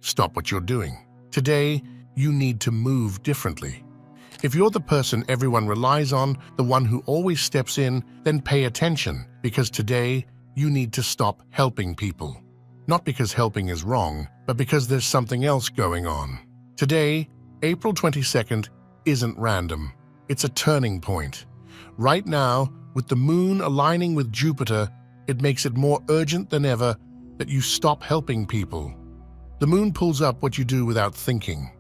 Stop what you're doing. Today, you need to move differently. If you're the person everyone relies on, the one who always steps in, then pay attention, because today, you need to stop helping people. Not because helping is wrong, but because there's something else going on. Today, April 22nd, isn't random. It's a turning point. Right now, with the moon aligning with Jupiter, it makes it more urgent than ever that you stop helping people. The moon pulls up what you do without thinking.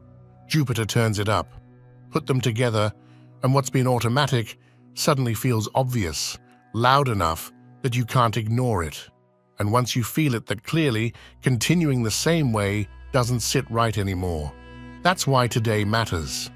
Jupiter turns it up. Put them together, and what's been automatic suddenly feels obvious, loud enough that you can't ignore it. And once you feel it that clearly, continuing the same way doesn't sit right anymore. That's why today matters.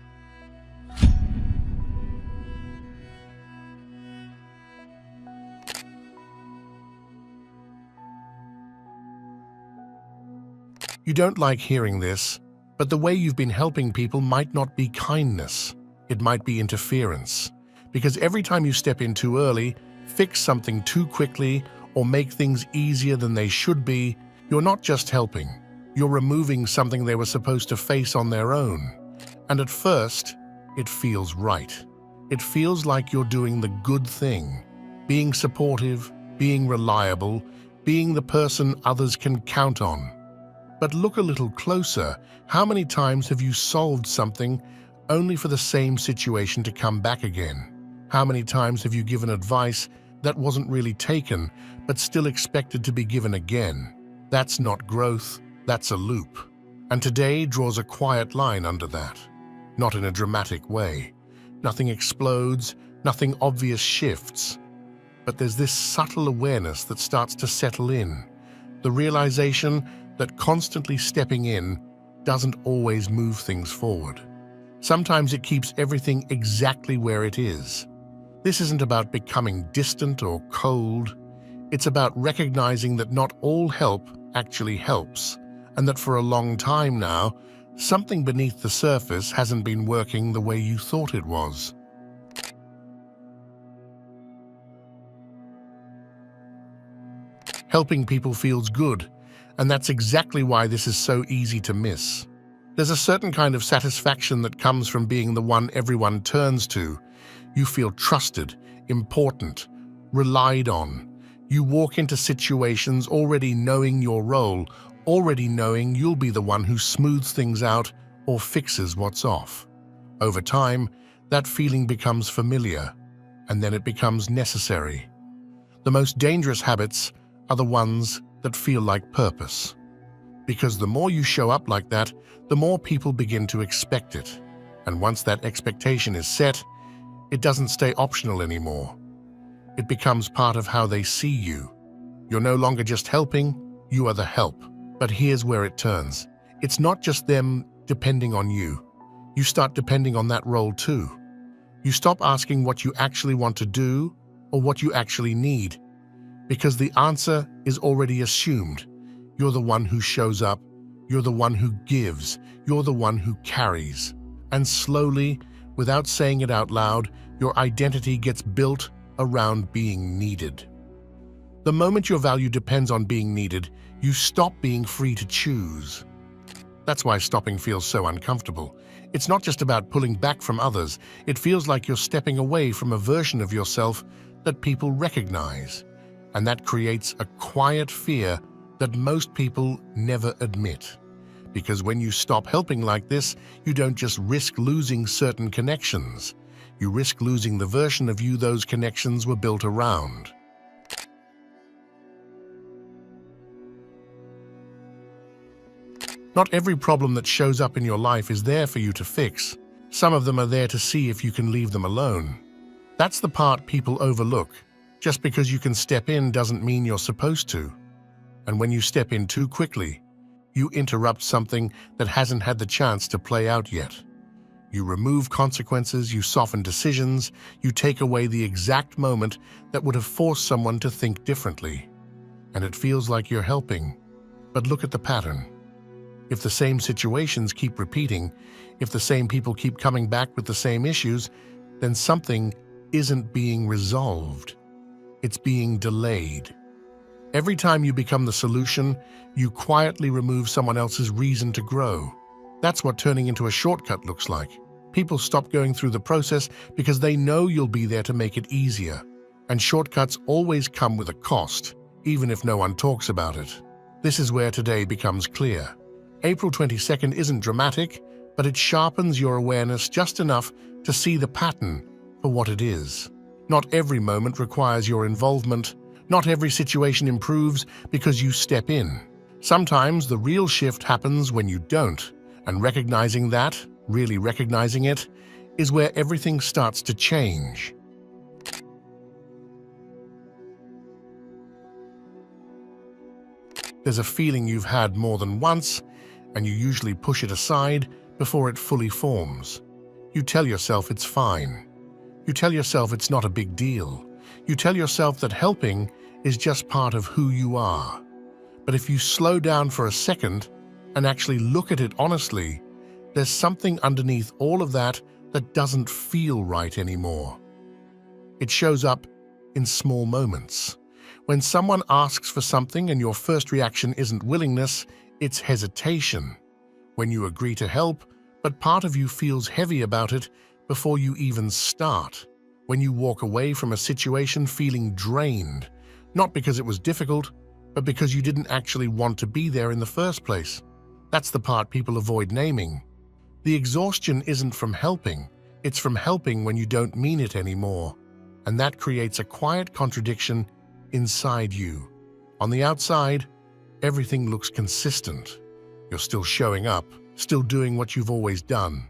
You don't like hearing this, but the way you've been helping people might not be kindness. It might be interference. Because every time you step in too early, fix something too quickly, or make things easier than they should be, you're not just helping. You're removing something they were supposed to face on their own. And at first, it feels right. It feels like you're doing the good thing, being supportive, being reliable, being the person others can count on. But look a little closer. How many times have you solved something only for the same situation to come back again? How many times have you given advice that wasn't really taken, but still expected to be given again? That's not growth, that's a loop. And today draws a quiet line under that. Not in a dramatic way. Nothing explodes, nothing obvious shifts. But there's this subtle awareness that starts to settle in. The realization that constantly stepping in doesn't always move things forward. Sometimes it keeps everything exactly where it is. This isn't about becoming distant or cold. It's about recognizing that not all help actually helps, and that for a long time now, something beneath the surface hasn't been working the way you thought it was. Helping people feels good, and that's exactly why this is so easy to miss. There's a certain kind of satisfaction that comes from being the one everyone turns to. You feel trusted, important, relied on. You walk into situations already knowing your role, already knowing you'll be the one who smooths things out or fixes what's off. Over time, that feeling becomes familiar, and then it becomes necessary. The most dangerous habits are the ones that feel like purpose. Because the more you show up like that, the more people begin to expect it. And once that expectation is set, it doesn't stay optional anymore. It becomes part of how they see you. You're no longer just helping, you are the help. But here's where it turns. It's not just them depending on you. You start depending on that role too. You stop asking what you actually want to do or what you actually need, because the answer is already assumed. You're the one who shows up, you're the one who gives, you're the one who carries. And slowly, without saying it out loud, your identity gets built around being needed. The moment your value depends on being needed, you stop being free to choose. That's why stopping feels so uncomfortable. It's not just about pulling back from others. It feels like you're stepping away from a version of yourself that people recognize. And that creates a quiet fear that most people never admit. Because when you stop helping like this, you don't just risk losing certain connections. You risk losing the version of you those connections were built around. Not every problem that shows up in your life is there for you to fix. Some of them are there to see if you can leave them alone. That's the part people overlook. Just because you can step in doesn't mean you're supposed to. And when you step in too quickly, you interrupt something that hasn't had the chance to play out yet. You remove consequences, you soften decisions, you take away the exact moment that would have forced someone to think differently. And it feels like you're helping. But look at the pattern. If the same situations keep repeating, if the same people keep coming back with the same issues, then something isn't being resolved. It's being delayed. Every time you become the solution, you quietly remove someone else's reason to grow. That's what turning into a shortcut looks like. People stop going through the process because they know you'll be there to make it easier. And shortcuts always come with a cost, even if no one talks about it. This is where today becomes clear. April 22nd isn't dramatic, but it sharpens your awareness just enough to see the pattern for what it is. Not every moment requires your involvement. Not every situation improves because you step in. Sometimes the real shift happens when you don't, and recognizing that, really recognizing it, is where everything starts to change. There's a feeling you've had more than once, and you usually push it aside before it fully forms. You tell yourself it's fine. You tell yourself it's not a big deal. You tell yourself that helping is just part of who you are. But if you slow down for a second and actually look at it honestly, there's something underneath all of that that doesn't feel right anymore. It shows up in small moments. When someone asks for something and your first reaction isn't willingness, it's hesitation. When you agree to help, but part of you feels heavy about it before you even start. When you walk away from a situation feeling drained, not because it was difficult, but because you didn't actually want to be there in the first place. That's the part people avoid naming. The exhaustion isn't from helping, it's from helping when you don't mean it anymore. And that creates a quiet contradiction inside you. On the outside, everything looks consistent. You're still showing up, still doing what you've always done.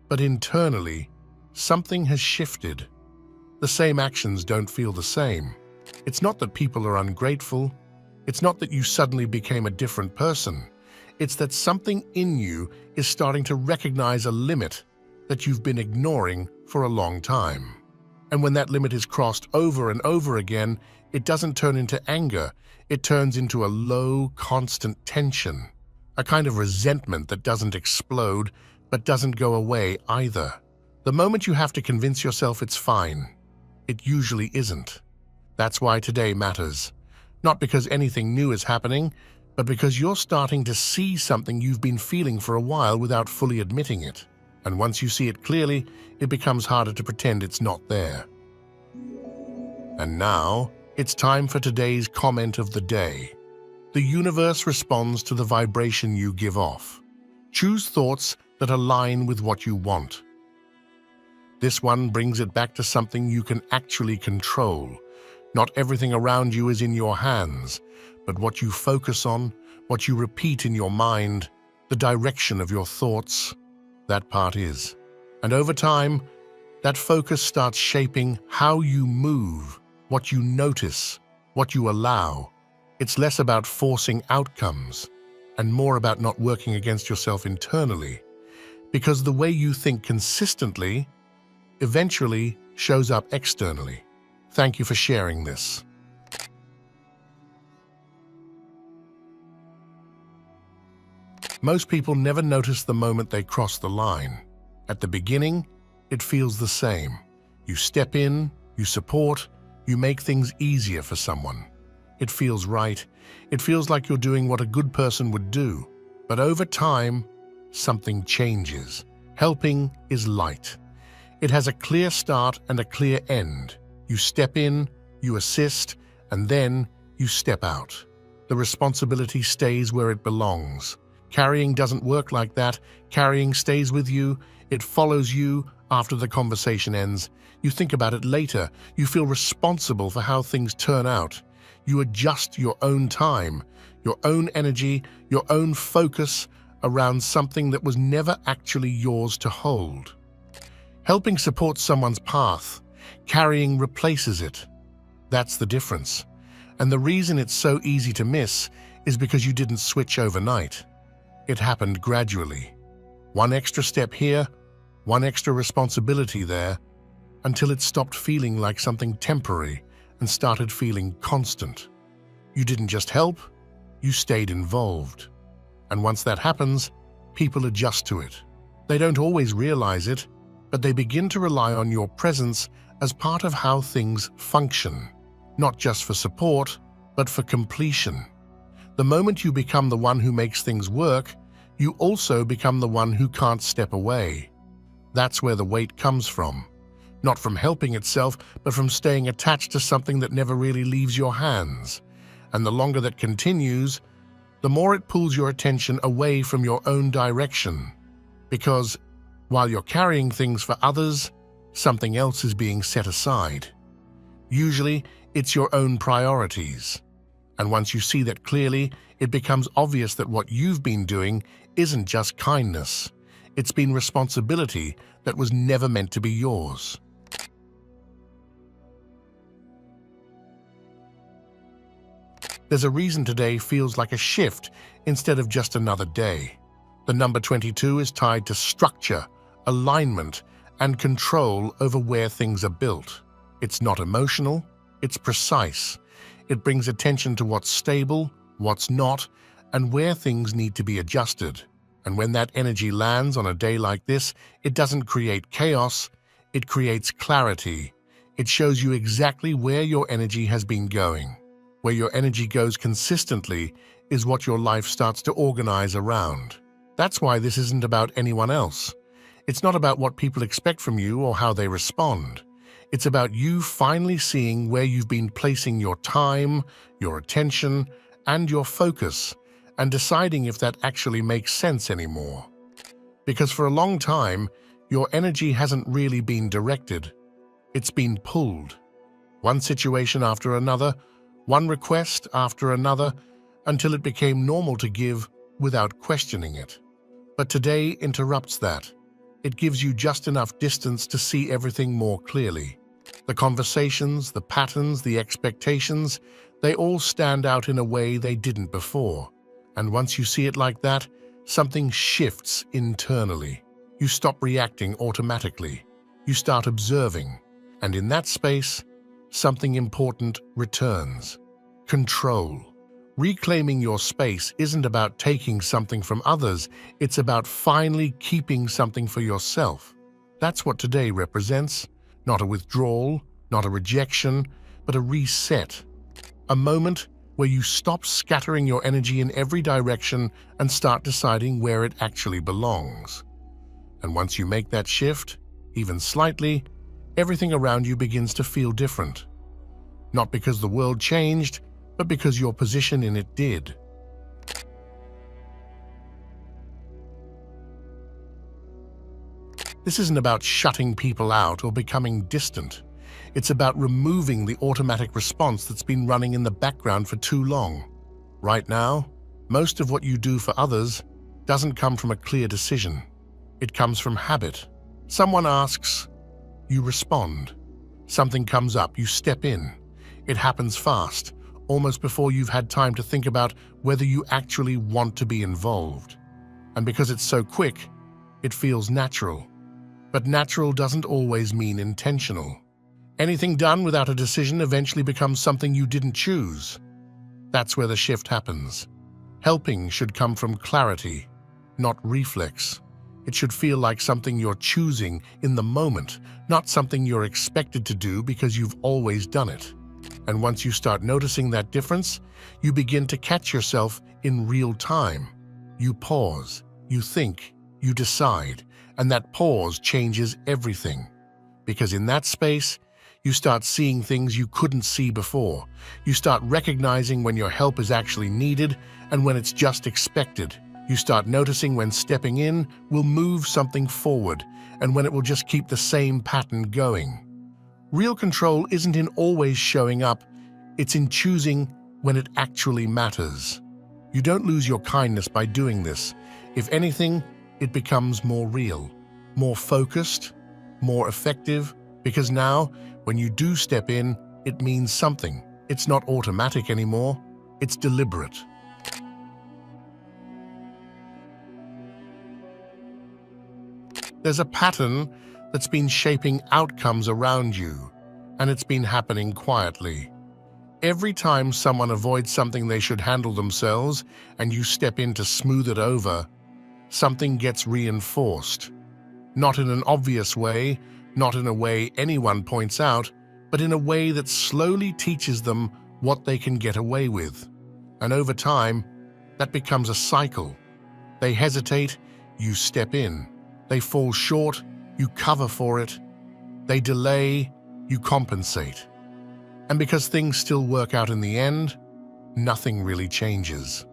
But internally, something has shifted. The same actions don't feel the same. It's not that people are ungrateful. It's not that you suddenly became a different person. It's that something in you is starting to recognize a limit that you've been ignoring for a long time. And when that limit is crossed over and over again, it doesn't turn into anger. It turns into a low, constant tension, a kind of resentment that doesn't explode, but doesn't go away either. The moment you have to convince yourself it's fine, it usually isn't. That's why today matters. Not because anything new is happening, but because you're starting to see something you've been feeling for a while without fully admitting it. And once you see it clearly, it becomes harder to pretend it's not there. And now, it's time for today's comment of the day. The universe responds to the vibration you give off. Choose thoughts that align with what you want. This one brings it back to something you can actually control. Not everything around you is in your hands, but what you focus on, what you repeat in your mind, the direction of your thoughts, that part is. And over time, that focus starts shaping how you move, what you notice, what you allow. It's less about forcing outcomes and more about not working against yourself internally, because the way you think consistently eventually shows up externally. Thank you for sharing this. Most people never notice the moment they cross the line. At the beginning, it feels the same. You step in, you support, you make things easier for someone. It feels right. It feels like you're doing what a good person would do. But over time, something changes. Helping is light. It has a clear start and a clear end. You step in, you assist, and then you step out. The responsibility stays where it belongs. Carrying doesn't work like that. Carrying stays with you. It follows you after the conversation ends. You think about it later. You feel responsible for how things turn out. You adjust your own time, your own energy, your own focus around something that was never actually yours to hold. Helping supports someone's path. Carrying replaces it. That's the difference. And the reason it's so easy to miss is because you didn't switch overnight. It happened gradually. One extra step here, one extra responsibility there, until it stopped feeling like something temporary and started feeling constant. You didn't just help, you stayed involved. And once that happens, people adjust to it. They don't always realize it, but they begin to rely on your presence as part of how things function, not just for support, but for completion. The moment you become the one who makes things work, you also become the one who can't step away. That's where the weight comes from. Not from helping itself, but from staying attached to something that never really leaves your hands. And the longer that continues, the more it pulls your attention away from your own direction. Because while you're carrying things for others, something else is being set aside. Usually, it's your own priorities. And once you see that clearly, it becomes obvious that what you've been doing isn't just kindness. It's been responsibility that was never meant to be yours. There's a reason today feels like a shift instead of just another day. The number 22 is tied to structure, alignment, and control over where things are built. It's not emotional, it's precise. It brings attention to what's stable, what's not, and where things need to be adjusted. And when that energy lands on a day like this, it doesn't create chaos, it creates clarity. It shows you exactly where your energy has been going. Where your energy goes consistently is what your life starts to organize around. That's why this isn't about anyone else. It's not about what people expect from you or how they respond. It's about you finally seeing where you've been placing your time, your attention, and your focus, and deciding if that actually makes sense anymore. Because for a long time, your energy hasn't really been directed. It's been pulled. One situation after another, one request after another, until it became normal to give without questioning it. But today interrupts that. It gives you just enough distance to see everything more clearly. The conversations, the patterns, the expectations, they all stand out in a way they didn't before. And once you see it like that, something shifts internally. You stop reacting automatically. You start observing. And in that space, something important returns. Control. Reclaiming your space isn't about taking something from others, it's about finally keeping something for yourself. That's what today represents. Not a withdrawal, not a rejection, but a reset. A moment where you stop scattering your energy in every direction and start deciding where it actually belongs. And once you make that shift, even slightly, everything around you begins to feel different. Not because the world changed, but because your position in it did. This isn't about shutting people out or becoming distant. It's about removing the automatic response that's been running in the background for too long. Right now, most of what you do for others doesn't come from a clear decision. It comes from habit. Someone asks, you respond. Something comes up, you step in. It happens fast, almost before you've had time to think about whether you actually want to be involved. And because it's so quick, it feels natural. But natural doesn't always mean intentional. Anything done without a decision eventually becomes something you didn't choose. That's where the shift happens. Helping should come from clarity, not reflex. It should feel like something you're choosing in the moment, not something you're expected to do because you've always done it. And once you start noticing that difference, you begin to catch yourself in real time. You pause, you think, you decide, and that pause changes everything. Because in that space, you start seeing things you couldn't see before. You start recognizing when your help is actually needed and when it's just expected. You start noticing when stepping in will move something forward and when it will just keep the same pattern going. Real control isn't in always showing up, it's in choosing when it actually matters. You don't lose your kindness by doing this. If anything, it becomes more real, more focused, more effective, because now, when you do step in, it means something. It's not automatic anymore, it's deliberate. There's a pattern that's been shaping outcomes around you, and it's been happening quietly. Every time someone avoids something they should handle themselves and you step in to smooth it over, something gets reinforced. Not in an obvious way, not in a way anyone points out, but in a way that slowly teaches them what they can get away with. And over time, that becomes a cycle. They hesitate, you step in. They fall short, you cover for it. They delay, you compensate. And because things still work out in the end, nothing really changes.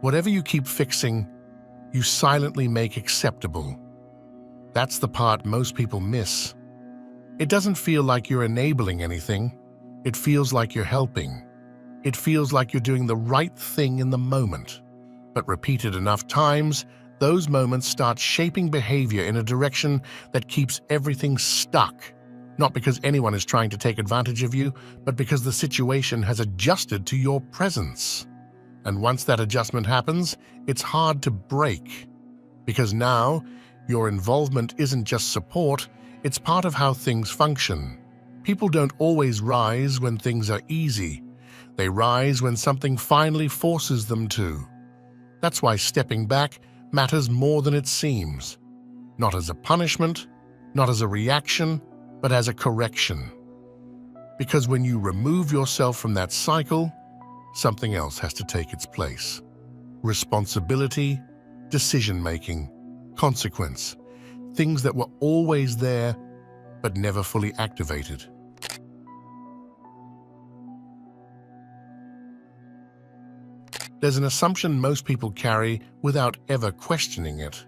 Whatever you keep fixing, you silently make acceptable. That's the part most people miss. It doesn't feel like you're enabling anything. It feels like you're helping. It feels like you're doing the right thing in the moment. But repeated enough times, those moments start shaping behavior in a direction that keeps everything stuck. Not because anyone is trying to take advantage of you, but because the situation has adjusted to your presence. And once that adjustment happens, it's hard to break. Because now, your involvement isn't just support, it's part of how things function. People don't always rise when things are easy. They rise when something finally forces them to. That's why stepping back matters more than it seems. Not as a punishment, not as a reaction, but as a correction. Because when you remove yourself from that cycle, something else has to take its place. Responsibility, decision-making, consequence, things that were always there but never fully activated. There's an assumption most people carry without ever questioning it,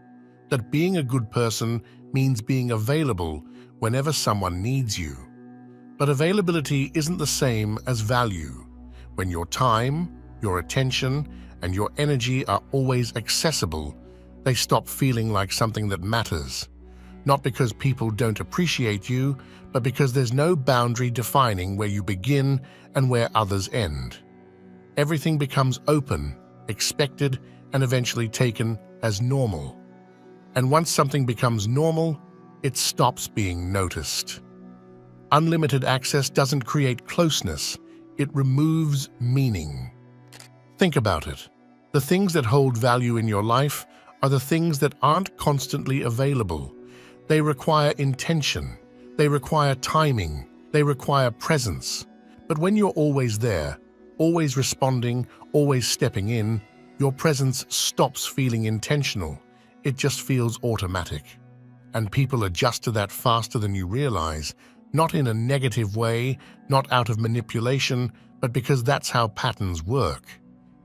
that being a good person means being available whenever someone needs you. But availability isn't the same as value. When your time, your attention, and your energy are always accessible, they stop feeling like something that matters. Not because people don't appreciate you, but because there's no boundary defining where you begin and where others end. Everything becomes open, expected, and eventually taken as normal. And once something becomes normal, it stops being noticed. Unlimited access doesn't create closeness, it removes meaning. Think about it. The things that hold value in your life are the things that aren't constantly available. They require intention, they require timing, they require presence. But when you're always there, always responding, always stepping in, your presence stops feeling intentional. It just feels automatic. And people adjust to that faster than you realize, not in a negative way, not out of manipulation, but because that's how patterns work.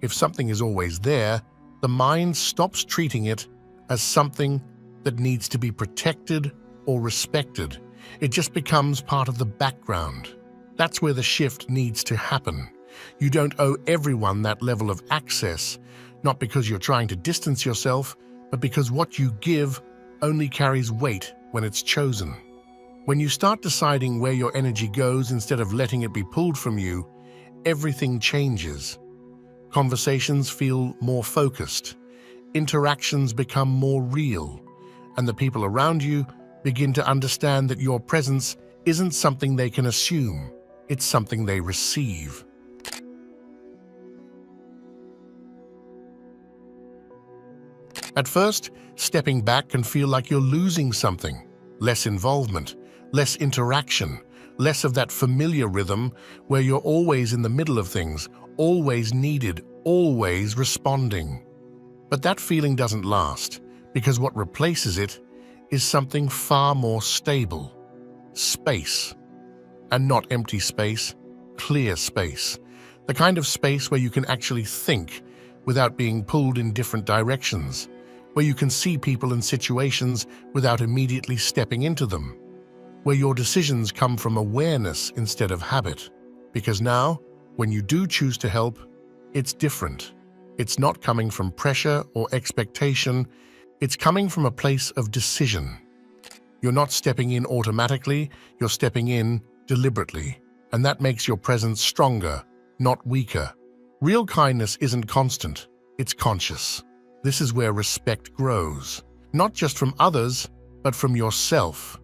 If something is always there, the mind stops treating it as something that needs to be protected or respected. It just becomes part of the background. That's where the shift needs to happen. You don't owe everyone that level of access, not because you're trying to distance yourself, but because what you give only carries weight when it's chosen. When you start deciding where your energy goes instead of letting it be pulled from you, everything changes. Conversations feel more focused, interactions become more real, and the people around you begin to understand that your presence isn't something they can assume, it's something they receive. At first, stepping back can feel like you're losing something. Less involvement, less interaction, less of that familiar rhythm where you're always in the middle of things, always needed, always responding. But that feeling doesn't last, because what replaces it is something far more stable. Space. And not empty space, clear space. The kind of space where you can actually think without being pulled in different directions, where you can see people and situations without immediately stepping into them, where your decisions come from awareness instead of habit. Because now, when you do choose to help, it's different. It's not coming from pressure or expectation, it's coming from a place of decision. You're not stepping in automatically, you're stepping in deliberately, and that makes your presence stronger, not weaker. Real kindness isn't constant, it's conscious. This is where respect grows, not just from others, but from yourself.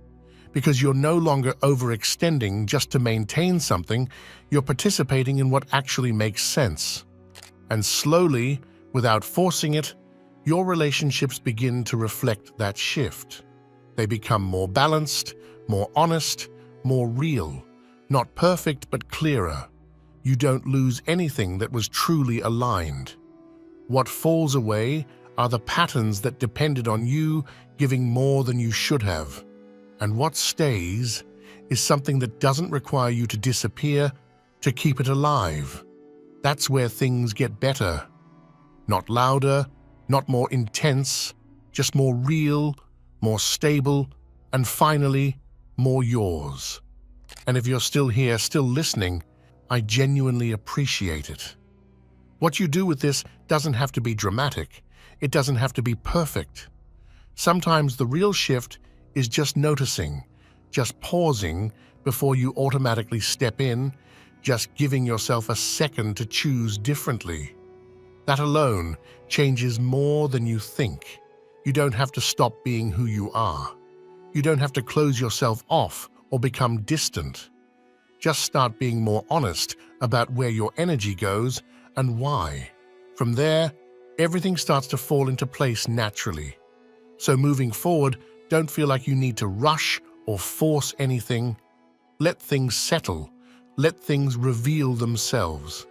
Because you're no longer overextending just to maintain something, you're participating in what actually makes sense. And slowly, without forcing it, your relationships begin to reflect that shift. They become more balanced, more honest, more real, not perfect but clearer. You don't lose anything that was truly aligned. What falls away are the patterns that depended on you giving more than you should have. And what stays is something that doesn't require you to disappear to keep it alive. That's where things get better. Not louder, not more intense, just more real, more stable, and finally, more yours. And if you're still here, still listening, I genuinely appreciate it. What you do with this doesn't have to be dramatic. It doesn't have to be perfect. Sometimes the real shift is just noticing, just pausing before you automatically step in, just giving yourself a second to choose differently. That alone changes more than you think. You don't have to stop being who you are. You don't have to close yourself off or become distant. Just start being more honest about where your energy goes and why. From there, everything starts to fall into place naturally. So moving forward, don't feel like you need to rush or force anything. Let things settle. Let things reveal themselves.